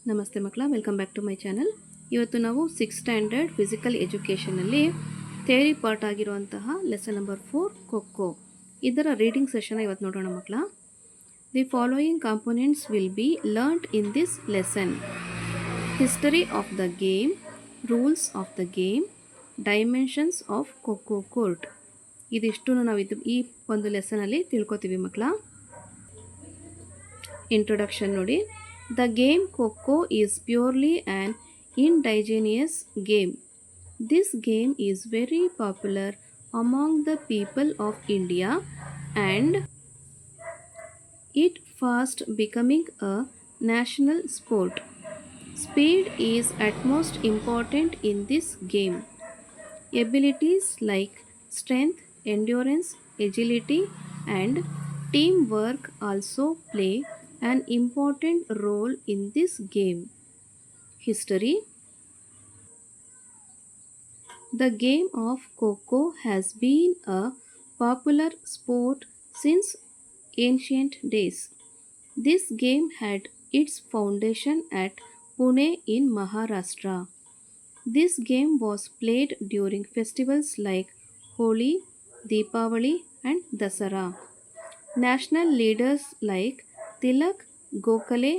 ನಮಸ್ತೆ ಮಕ್ಕಳ, welcome back to my channel. ಇವತ್ತು ನಾವು 6th ಸ್ಟ್ಯಾಂಡರ್ಡ್ ಫಿಸಿಕಲ್ ಎಜುಕೇಷನಲ್ಲಿ ಥಿಯರಿ ಪಾರ್ಟ್ ಆಗಿರುವಂತಹ ಲೆಸನ್ ನಂಬರ್ 4 ಖೋ-ಖೋ ಇದರ ರೀಡಿಂಗ್ ಸೆಷನ್ ಇವತ್ತು ನೋಡೋಣ ಮಕ್ಕಳ. The following components will be learned in this lesson: history of the game, rules of the game, dimensions of kho-kho court. ಇದಿಷ್ಟು ನಾವು ಈ ಒಂದು ಲೆಸನಲ್ಲಿ ತಿಳ್ಕೊತೀವಿ ಮಕ್ಕಳ. ಇಂಟ್ರೊಡಕ್ಷನ್ ನೋಡಿ. The game Kho-Kho is purely an indigenous game. This game is very popular among the people of India and it fast becoming a national sport. Speed is utmost important in this game. Abilities like strength, endurance, agility and teamwork also play an important role in this game. History. The game of Kho-Kho has been a popular sport since ancient days. This game had its foundation at Pune in Maharashtra. This game was played during festivals like Holi, Deepavali and Dasara. National leaders like Tilak, Gokhale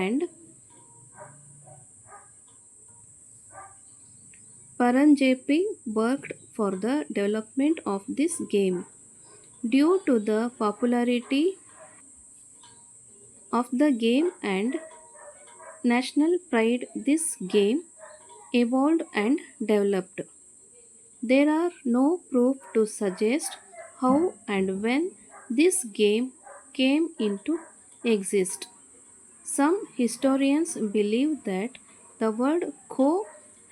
and Paranjepi worked for the development of this game. Due to the popularity of the game and national pride, this game evolved and developed. There are no proof to suggest how and when this game came into exist. Some historians believe that the word Kho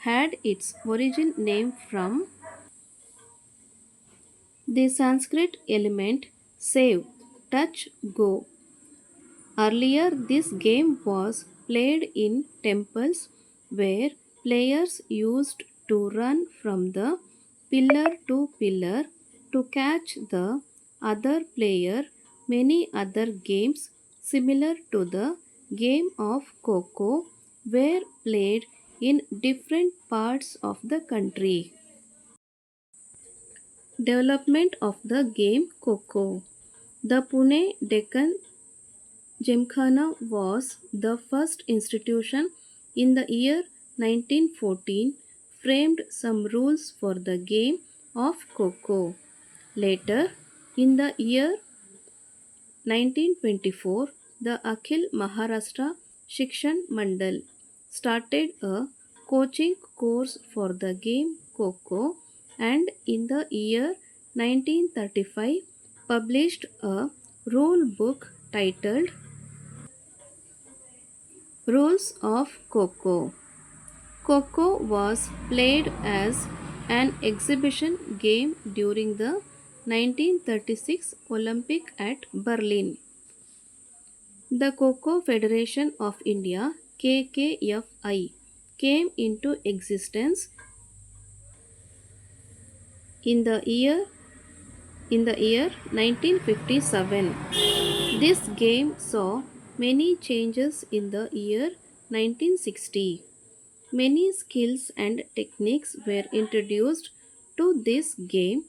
had its origin name from the Sanskrit element save, touch, go. Earlier, this game was played in temples where players used to run from the pillar to pillar to catch the other player. Many other games similar to the game of Kho-Kho were played in different parts of the country. Development of the game Kho-Kho. The Pune Deccan Gymkhana was the first institution in the year 1914 framed some rules for the game of Kho-Kho. Later, in the year 1924, the Akhil Maharashtra Shikshan Mandal started a coaching course for the game Kho-Kho and in the year 1935 published a rule book titled Rules of Kho-Kho. Kho-Kho was played as an exhibition game during the 1936 Olympic at Berlin. The Kho-Kho Federation of India (KKFI) came into existence in the year 1957. This game saw many changes in the year 1960. Many skills and techniques were introduced to this game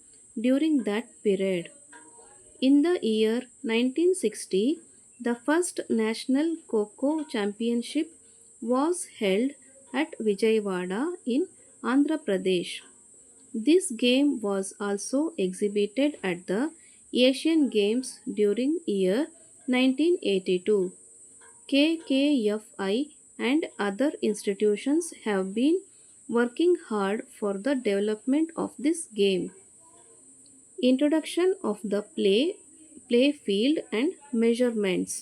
during that period. In the year 1960, the first National Kho-Kho Championship was held at Vijayawada in Andhra Pradesh. This game was also exhibited at the Asian Games during year 1982. KKFI and other institutions have been working hard for the development of this game. Introduction of the play field and measurements.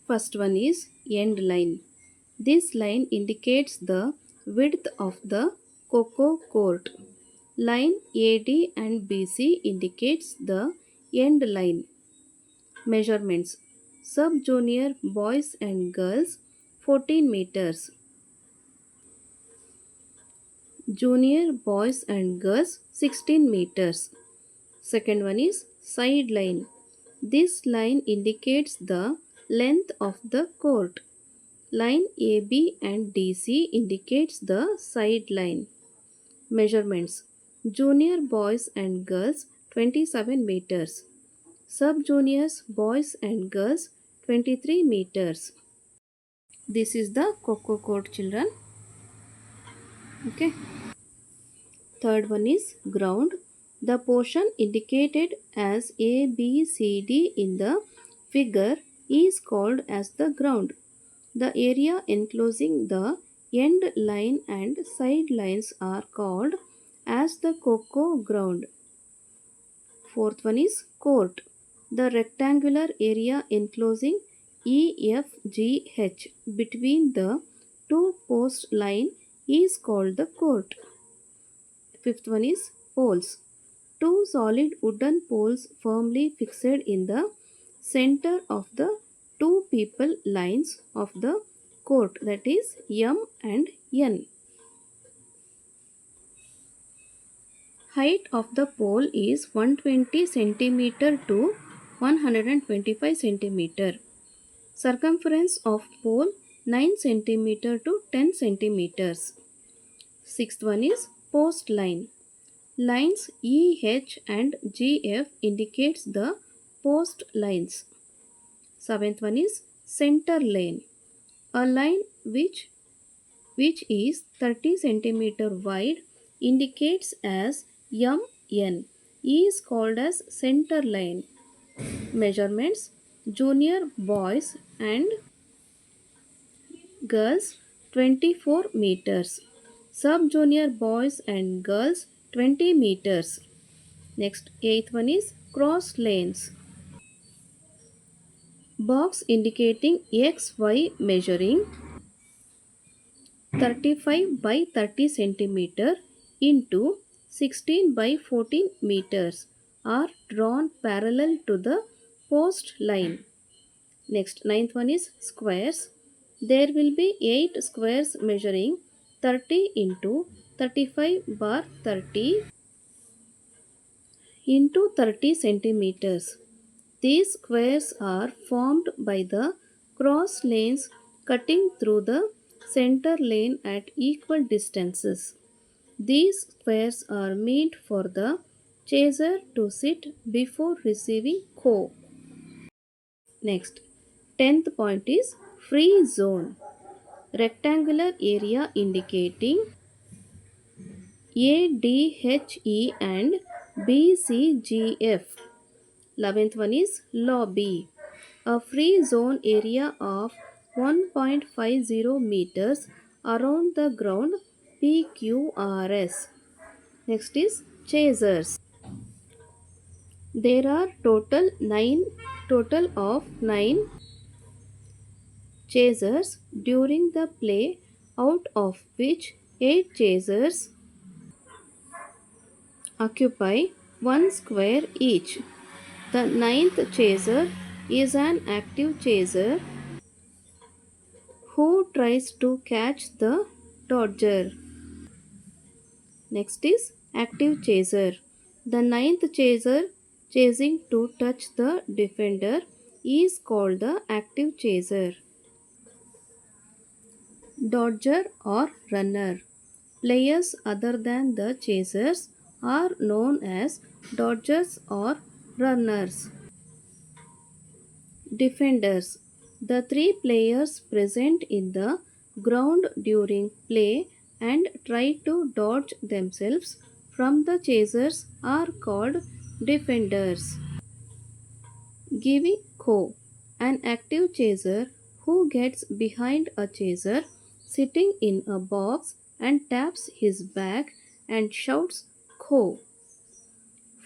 First one is end line. This line indicates the width of the Kho-Kho court. Line AD and BC indicates the end line. Measurements. Sub-junior boys and girls 14 meters. Junior boys and girls 16 meters. Second one is side line. This line indicates the length of the court. Line AB and DC indicates the sideline. Measurements: junior boys and girls 27 meters, sub juniors boys and girls 23 meters. This is the Kho-Kho code, children. Okay. Third one is ground. The portion indicated as A, B, C, D in the figure is called as the ground. The area enclosing the end line and side lines are called as the Kho-Kho ground. Fourth one is court. The rectangular area enclosing EFGH between the two post line is called the court. Fifth one is poles. Two solid wooden poles firmly fixed in the center of the two people lines of the court, that is M and N. Height of the pole is 120 centimeter to 125 centimeter. Circumference of pole 9 centimeter to 10 centimeters. Sixth one is post line. Lines EH and GF indicates the post lines. Seventh one is center lane. A line which is 30 centimeter wide indicates as MN is called as center line. Measurements: junior boys and girls 24 meters, sub junior boys and girls 20 meters. Next, eighth one is cross lanes. Box indicating XY measuring 35 by 30 centimeter into 16 by 14 meters are drawn parallel to the post line. Next, ninth one is squares. There will be 8 squares measuring 30 into 35 bar 30 into 30 centimeters. These squares are formed by the cross lanes cutting through the center lane at equal distances. These squares are meant for the chaser to sit before receiving Kho. Next, 10th point is free zone. Rectangular area indicating ADHE and BCGF. 11th one is lobby. A free zone area of 1.50 meters around the ground PQRS. Next is chasers. There are total of 9 chasers during the play, out of which 8 chasers occupy 1 square each. The ninth chaser is an active chaser who tries to catch the dodger. Next is active chaser. The ninth chaser chasing to touch the defender is called the active chaser. Dodger or runner. Players other than the chasers are known as dodgers or runners. Defenders. The three players present in the ground during play and try to dodge themselves from the chasers are called defenders. Giving Kho. An active chaser who gets behind a chaser sitting in a box and taps his back and shouts Kho.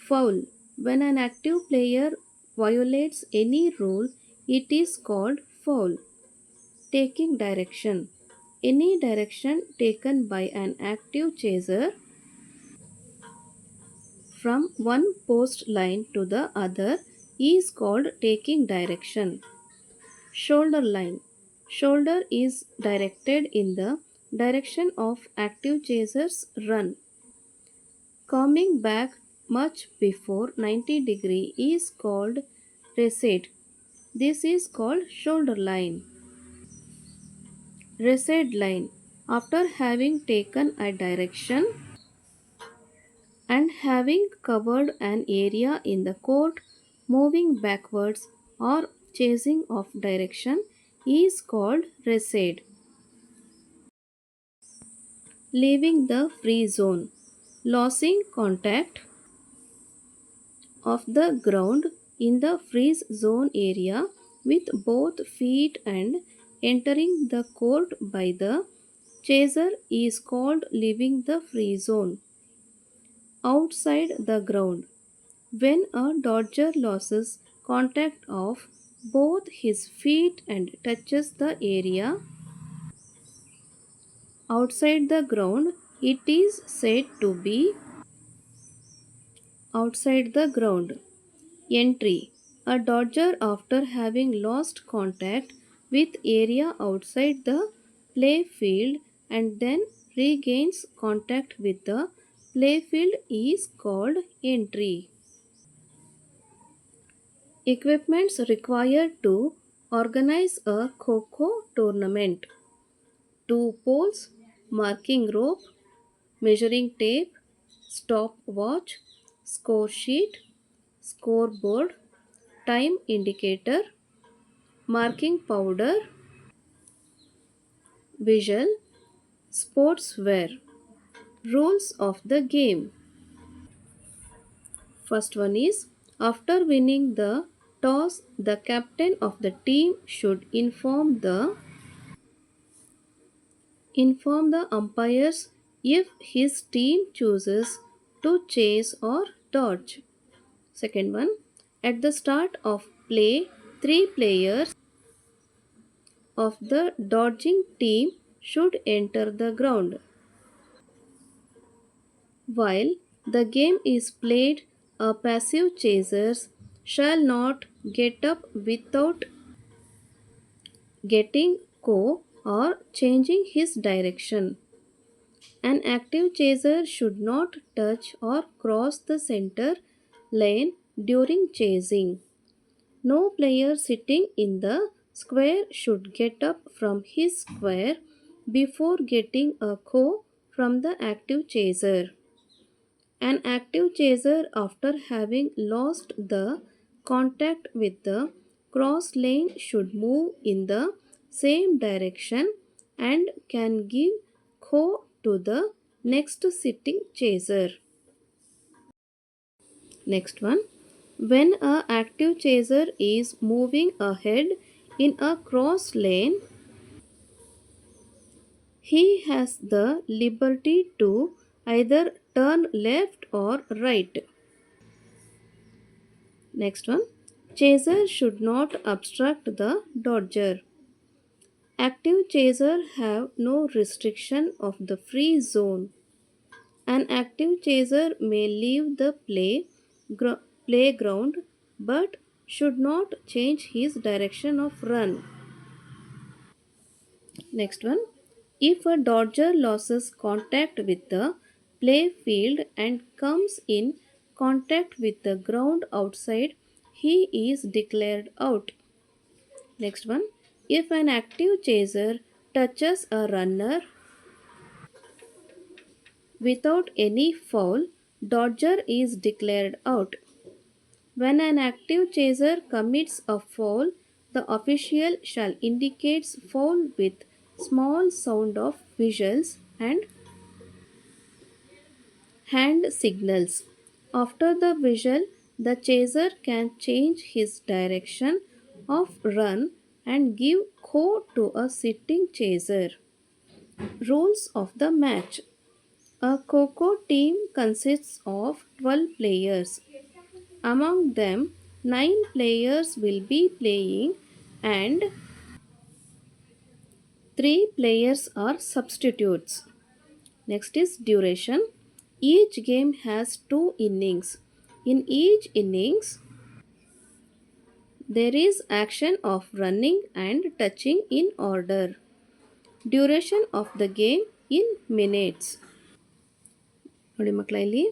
Foul. When an active player violates any rule, it is called foul. Taking direction. Any direction taken by an active chaser from one post line to the other is called taking direction. Shoulder line. Shoulder is directed in the direction of active chaser's run. Coming back much before 90 is called reset. This is called shoulder line. Recede line. After having taken a direction and having covered an area in the court, moving backwards or chasing off direction is called recede. Leaving the free zone. Losing contact of the ground in the freeze zone area with both feet and entering the court by the chaser is called leaving the free zone. Outside the ground. When a dodger loses contact of both his feet and touches the area outside the ground, it is said to be outside the ground. Entry. A dodger after having lost contact with area outside the play field and then regains contact with the play field is called entry. Equipments required to organize a Kho-Kho tournament. Two poles, marking rope, measuring tape, stopwatch, score sheet, scoreboard, time indicator, marking powder, visual, sportswear. Rules of the game. First one is after winning the toss, the captain of the team should inform the umpires if his team chooses to chase or dodge. Second one, at the start of play, three players of the dodging team should enter the ground. While the game is played, a passive chaser shall not get up without getting co or changing his direction. An active chaser should not touch or cross the center lane during chasing. No player sitting in the square should get up from his square before getting a co from the active chaser. An active chaser, after having lost the contact with the cross lane, should move in the same direction and can give Kho to the next sitting chaser. Next one. When a active chaser is moving ahead in a cross lane, he has the liberty to either turn left or right. Next one. Chaser should not obstruct the dodger. Active chaser have no restriction of the free zone. An active chaser may leave the playground but should not change his direction of run. Next one. If a dodger loses contact with the play field and comes in contact with the ground outside, he is declared out. Next one. If an active chaser touches a runner without any foul, dodger is declared out. When an active chaser commits a foul, the official shall indicate foul with small sound of whistles and hand signals. After the whistle, the chaser can change his direction of run and give Kho to a sitting chaser. Rules of the match. A Kho team consists of 12 players. Among them, 9 players will be playing and 3 players are substitutes. Next is duration. Each game has 2 innings. In each innings, there is action of running and touching in order. Duration of the game in minutes. ನೋಡಿ ಮಕ್ಕಳ ಇಲ್ಲಿ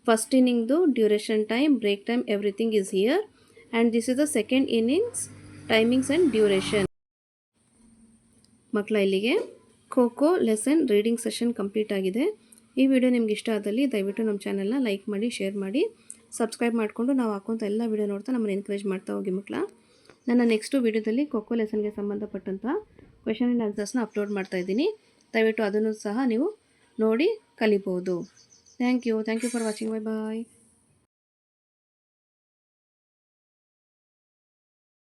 first ಇನ್ನಿಂಗ್ದು duration time break time everything is here and this is the second innings timings and duration. ಮಕ್ಕಳ ಇಲ್ಲಿಗೆ kho lesson reading session complete ಆಗಿದೆ. ಈ video ನಿಮ್ಗೆ ಇಷ್ಟ ಆದಲ್ಲಿ ದಯವಿಟ್ಟು ನಮ್ಮ ಚಾನಲ್ನ ಲೈಕ್ ಮಾಡಿ, ಶೇರ್ ಮಾಡಿ, ಸಬ್ಸ್ಕ್ರೈಬ್ ಮಾಡಿಕೊಂಡು ನಾವು ಹಾಕುವಂಥ ಎಲ್ಲ ವಿಡಿಯೋ ನೋಡ್ತಾ ನಮ್ಮನ್ನು ಎನ್ಕರೇಜ್ ಮಾಡ್ತಾ ಹೋಗಿ ಮಕ್ಕಳ. ನನ್ನ ನೆಕ್ಸ್ಟು ವಿಡಿಯೋದಲ್ಲಿ ಖೋ ಲೆಸನ್ಗೆ ಸಂಬಂಧಪಟ್ಟಂಥ ಕ್ವೆಶನ್ ಆ್ಯಂಡ್ ಆನ್ಸರ್ಸ್ನ ಅಪ್ಲೋಡ್ ಮಾಡ್ತಾ ಇದ್ದೀನಿ. ದಯವಿಟ್ಟು ಅದನ್ನು ಸಹ ನೀವು ನೋಡಿ ಕಲಿಬೋದು. Thank you for watching. Bye bye.